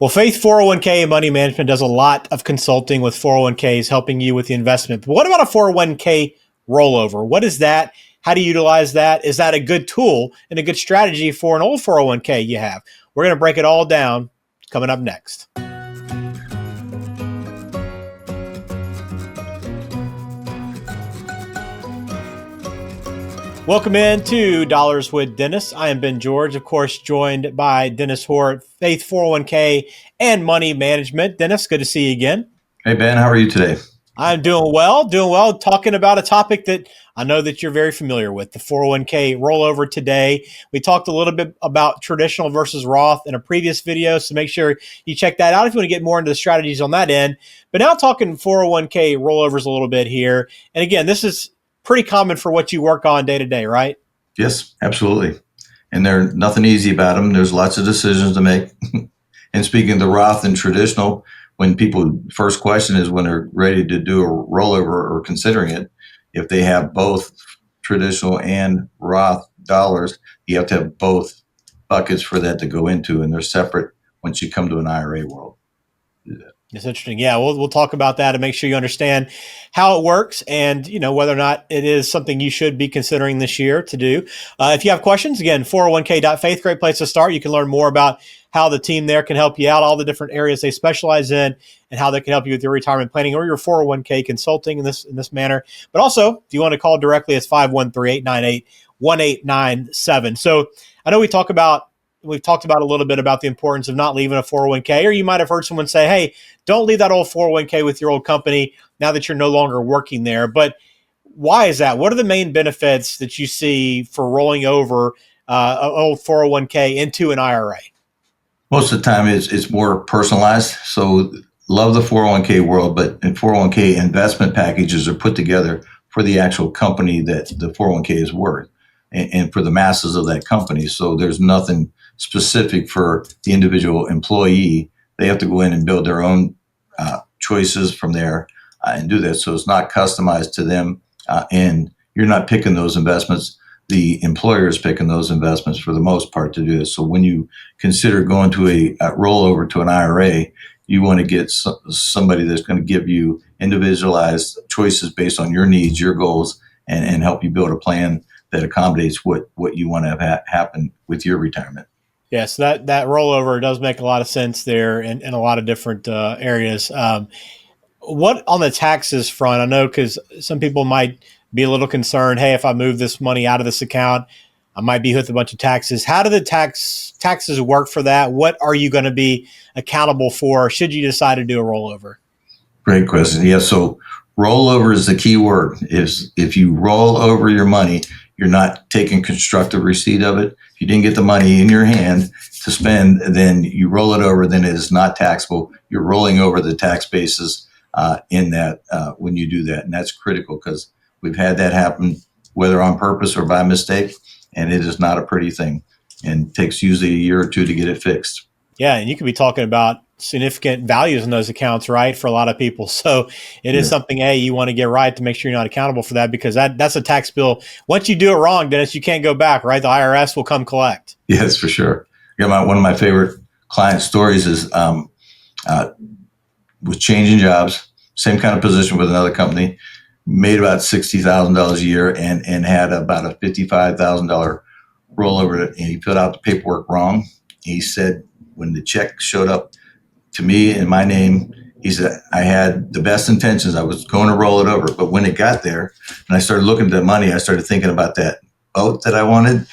Well, Faith 401k and money management does a lot of consulting with 401ks, helping you with the investment. But what about a 401k rollover? What is that? How do you utilize that? Is that a good tool and a good strategy for an old 401k you have? We're going to break it all down coming up next. Welcome in to Dollars with Dennis. I am Ben George, of course, joined by Dennis Hort, Faith 401k and money management. Dennis, good to see you again. Hey, Ben, how are you today? I'm doing well, talking about a topic that I know that you're very familiar with, the 401k rollover today. We talked a little bit about traditional versus Roth in a previous video, so make sure you check that out if you want to get more into the strategies on that end. But now talking 401k rollovers a little bit here. And again, this is pretty common for what you work on day to day, right? Yes, absolutely. And there's nothing easy about them. There's lots of decisions to make. And speaking of the Roth and traditional, when people first question is when they're ready to do a rollover or considering it, if they have both traditional and Roth dollars, you have to have both buckets for that to go into, and they're separate once you come to an IRA world. It's interesting. Yeah, we'll talk about that and make sure you understand how it works and, whether or not it is something you should be considering this year to do. If you have questions, again, 401k.faith, great place to start. You can learn more about how the team there can help you out, all the different areas they specialize in, and how they can help you with your retirement planning or your 401k consulting in this manner. But also, if you want to call directly, it's 513-898-1897. So I know we've talked about a little bit about the importance of not leaving a 401k, or you might have heard someone say, hey, don't leave that old 401k with your old company now that you're no longer working there. But why is that? What are the main benefits that you see for rolling over an old 401k into an IRA? Most of the time it's more personalized. So love the 401k world, but in 401k investment packages are put together for the actual company that the 401k is worth and for the masses of that company. So there's nothing specific for the individual employee. They have to go in and build their own choices from there and do that. So it's not customized to them, and you're not picking those investments. The employer is picking those investments for the most part to do this. So when you consider going to a rollover to an IRA, you want to get somebody that's going to give you individualized choices based on your needs, your goals, and help you build a plan that accommodates what you want to have happen with your retirement. Yes, that rollover does make a lot of sense there in a lot of different areas. What on the taxes front? I know because some people might be a little concerned. Hey, if I move this money out of this account, I might be hit with a bunch of taxes. How do the taxes work for that? What are you going to be accountable for should you decide to do a rollover? Great question. Yeah, so rollover is the key word. If you roll over your money, you're not taking constructive receipt of it. If you didn't get the money in your hand to spend, then you roll it over, then it is not taxable. You're rolling over the tax basis in that when you do that. And that's critical because we've had that happen, whether on purpose or by mistake, and it is not a pretty thing and takes usually a year or two to get it fixed. Yeah, and you could be talking about significant values in those accounts, right, for a lot of people. So it is something, you want to get right to make sure you're not accountable for that because that's a tax bill. Once you do it wrong, Dennis, you can't go back, right? The IRS will come collect. Yes, for sure. Yeah, one of my favorite client stories is was changing jobs, same kind of position with another company, made about $60,000 a year and had about a $55,000 rollover, and he filled out the paperwork wrong. He said when the check showed up to me in my name, he said, I had the best intentions. I was going to roll it over. But when it got there and I started looking at the money, I started thinking about that boat that I wanted.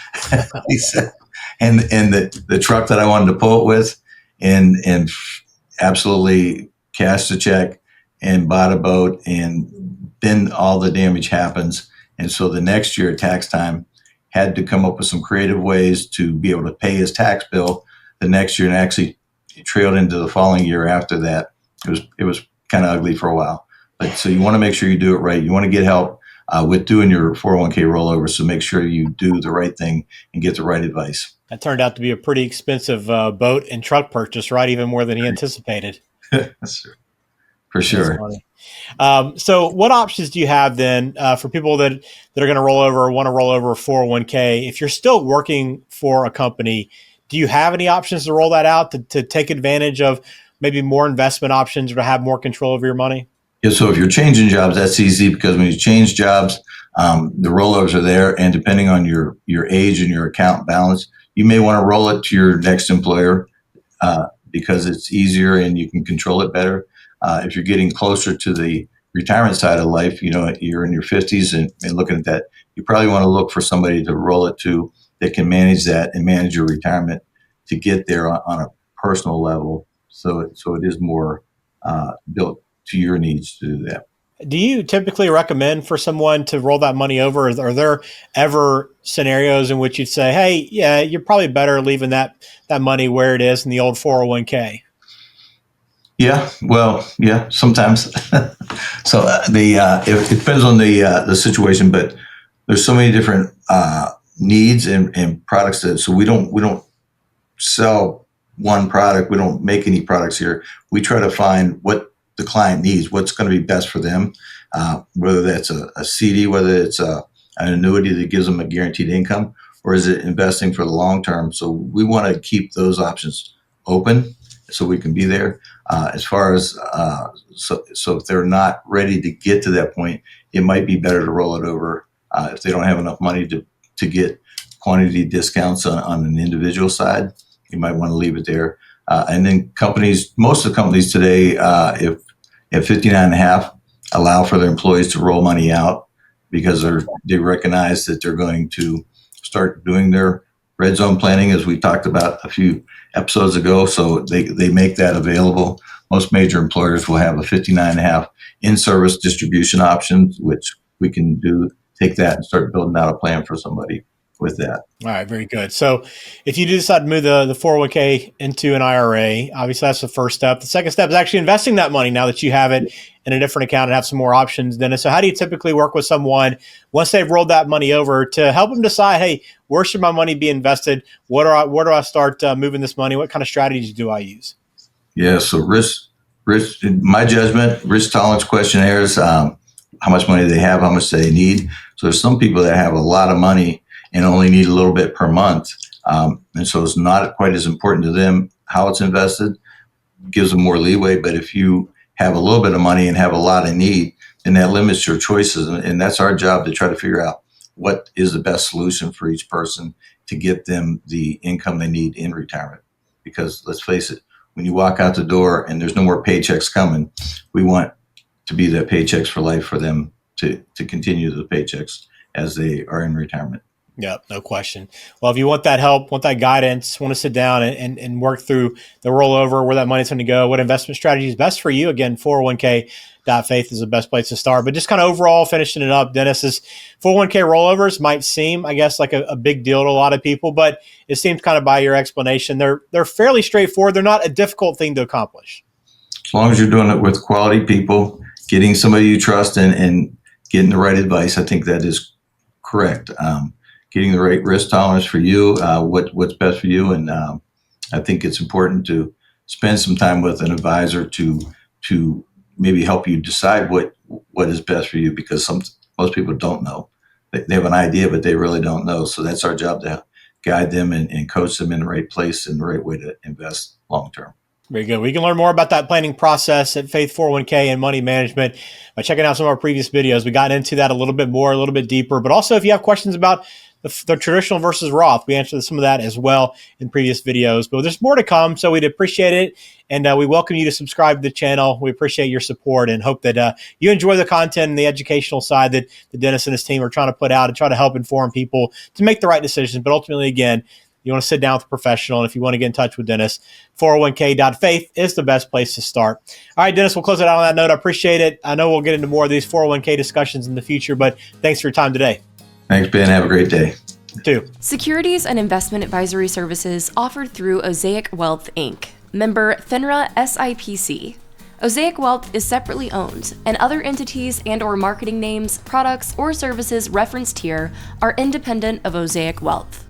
He said, and the truck that I wanted to pull it with, and absolutely cashed the check and bought a boat, and then all the damage happens. And so the next year at tax time had to come up with some creative ways to be able to pay his tax bill the next year, and actually trailed into the following year after that. It was kind of ugly for a while. But so you want to make sure you do it right. You want to get help with doing your 401k rollover. So make sure you do the right thing and get the right advice. That turned out to be a pretty expensive boat and truck purchase, right? Even more than he anticipated. For sure. So what options do you have then for people that are going to roll over or want to roll over a 401k? If you're still working for a company, Do you have any options to roll that out to take advantage of maybe more investment options or to have more control over your money? Yeah, so if you're changing jobs, that's easy because when you change jobs, the rollovers are there, and depending on your age and your account balance, you may want to roll it to your next employer because it's easier and you can control it better. If you're getting closer to the retirement side of life, you're in your 50s and looking at that, you probably want to look for somebody to roll it to that can manage that and manage your retirement to get there on a personal level. So it is more built to your needs to do that. Do you typically recommend for someone to roll that money over? Are there ever scenarios in which you'd say, "Hey, yeah, you're probably better leaving that money where it is in the old 401k"? Yeah, well, yeah, sometimes. So it depends on the situation, but there's so many different needs and products that so we don't sell one product. We don't make any products here. We try to find what the client needs, what's going to be best for them, whether that's a CD, whether it's an annuity that gives them a guaranteed income, or is it investing for the long term? So we want to keep those options open so we can be there. As far as so if they're not ready to get to that point, it might be better to roll it over if they don't have enough money to get quantity discounts on an individual side. You might want to leave it there. And then most of the companies today, if at 59 and a half, allow for their employees to roll money out because they recognize that they're going to start doing their red zone planning, as we talked about a few episodes ago. So they make that available. Most major employers will have a 59 and a half in-service distribution option, which we can take that and start building out a plan for somebody with that. All right, very good. So if you do decide to move the 401k into an IRA, obviously that's the first step. The second step is actually investing that money now that you have it in a different account and have some more options. Dennis, so how do you typically work with someone once they've rolled that money over to help them decide, hey, where should my money be invested? Where do I start moving this money? What kind of strategies do I use? Yeah, so in my judgment, risk tolerance questionnaires, how much money they have, how much they need. So there's some people that have a lot of money and only need a little bit per month. And so it's not quite as important to them how it's invested, gives them more leeway. But if you have a little bit of money and have a lot of need, then that limits your choices. And that's our job to try to figure out what is the best solution for each person to get them the income they need in retirement. Because let's face it, when you walk out the door and there's no more paychecks coming, we want to be that paychecks for life for them to continue the paychecks as they are in retirement. Yeah, no question. Well, if you want that help, want that guidance, want to sit down and work through the rollover, where that money's going to go, what investment strategy is best for you, again, 401k.faith is the best place to start. But just kind of overall finishing it up, Dennis, is 401k rollovers might seem, I guess, like a big deal to a lot of people, but it seems kind of by your explanation, they're fairly straightforward. They're not a difficult thing to accomplish. As long as you're doing it with quality people, getting somebody you trust and getting the right advice, I think that is correct. Getting the right risk tolerance for you, what's best for you. And I think it's important to spend some time with an advisor to maybe help you decide what is best for you, because most people don't know. They have an idea, but they really don't know. So that's our job to guide them and coach them in the right place and the right way to invest long term. Very good. We can learn more about that planning process at Faith 401k and money management by checking out some of our previous videos. We got into that a little bit more, a little bit deeper, but also if you have questions about the traditional versus Roth, we answered some of that as well in previous videos, but there's more to come. So we'd appreciate it. And we welcome you to subscribe to the channel. We appreciate your support and hope that you enjoy the content and the educational side that Dennis and his team are trying to put out and try to help inform people to make the right decisions. But ultimately, again, you want to sit down with a professional. And if you want to get in touch with Dennis, 401k.faith is the best place to start. All right, Dennis, we'll close it out on that note. I appreciate it. I know we'll get into more of these 401k discussions in the future, but thanks for your time today. Thanks, Ben. Have a great day. You too. Securities and investment advisory services offered through Osaic Wealth, Inc., member FINRA SIPC. Osaic Wealth is separately owned, and other entities and/or marketing names, products, or services referenced here are independent of Osaic Wealth.